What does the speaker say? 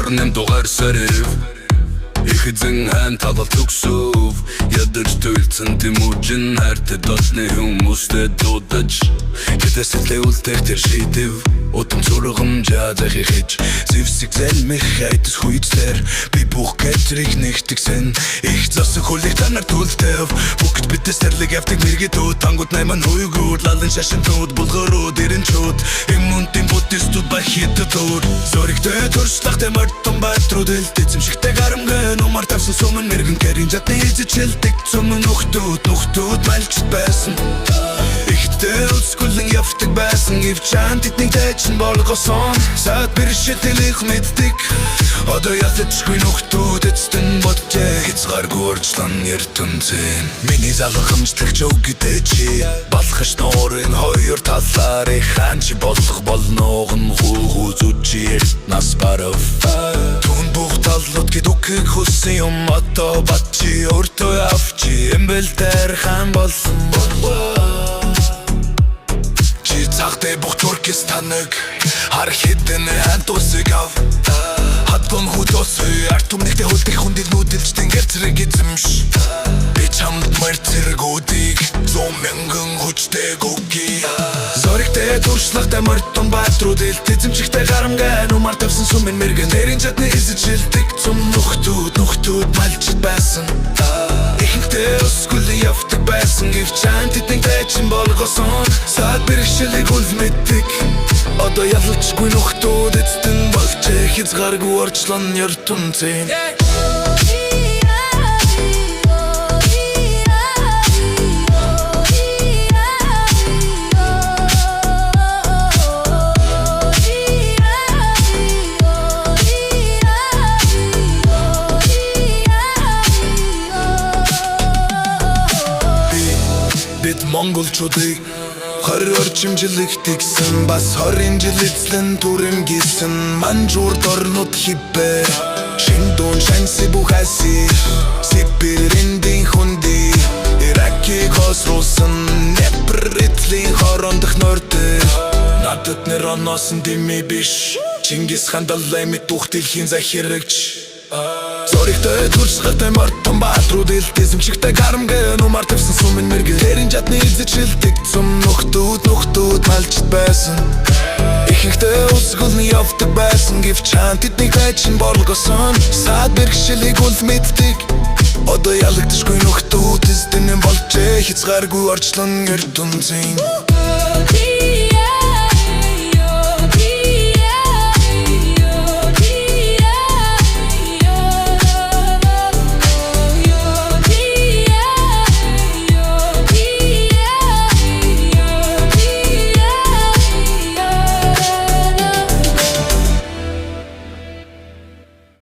Орнем дугаар сарив их эзэн хан талал төгсөв ядаж төлцөн тэмүжин хайртай дотны хүмүүстэй дуудаж гэтэсэлтэй үлдэх тэр шийдэв Удам зургам жаадах ихэж зэвсэг зэлмэх хайдас хуйцлэр би бүх гэтрийг нэгтгсэн их засаг хөлийг танаар түлтэв бүгд бидэс тэрлэг явдаг мэргэдүүд тангууд найман хуйгууд лалын шашинтууд булгарууд эренчүүд иммунтын буддистууд бахитдууд зоригтэй төрслахтэй мартан байтрууд элдэзэмшигтэй гарамгэн умар тавсан сумын мэргэн гэрийн жадны эзэчэлдэг цумын нухтууд мальчд байсан ихтэй үлсгүлэн явдаг байсан гівчан тэднийг дэчин болгосон саад бэршэтэлих мэддэг одоо ялцчгүй нухтууд эцтэн боджээ хязгааргүй урьдчилан ертөнцийн миний залхамжлагч өг гэдэг чи балхаш нуурын хоёр талаар хаан чи болох болног нь хүү зүчир нас барав түн бүх талууд гэдүгэг хүссэн юм одоо бат чи өөртөө авчи эмбэлтэр хаан болсон Цагтай бүх Туркестаныг хар хідэн хантусыг ав Хатон худосүй арт өмнөхтэй хөлдөх хүндэл нүдэлжтэн гэрцэрэг эзэмш Би чамд мэр цэргүүдийг 100 мянган хүчтэй гүгий Зоригтэй туршлагтай мөртөн баатрууд эзэмшигтэй гарамгай Нумар тавсан сумын мэргэн Нэрийн жадны эзэчэлдэг цум нухтууд мальчд байсан Ихэнхдээ өсгүлэн явдаг байсан Гівчан тэднийг дэчин болгосон Саад бэрхшэлийг үл мэддэг Одоо ялцчгүй нухтууд эцтэн болжээ хязгааргүй урьдчилан ертөнцийн Бид монголчуудыг орчимжилэгдсэн бас 20 жил эзлэн түрэмгийсэн манжуурд орнууд хибэ шиндун шанси бухаси сибирийн хунди иракийг хосруулсан непритлийн хорондох нордэр надад нэр оносон дими биш Чингис хаан далай мэд ух дэлхийн захирагч Зоригтой туршлагатай мартан баатрууд эзэмшигтэй гарамгэн умар тавсан сумын мэргэн Нэрийн жадны эзэчэлдэг цум нухтууд мальчд байсан Ихэнхдээ өсгөлн явдаг байсан Гівчан тэднийг дэчин болгосон Саад бэрхшэлийг үл мэддэг Одоо ялагдшгүй нухтууд эзэн болжээ хязгааргүй урьдчилан ертөнцийн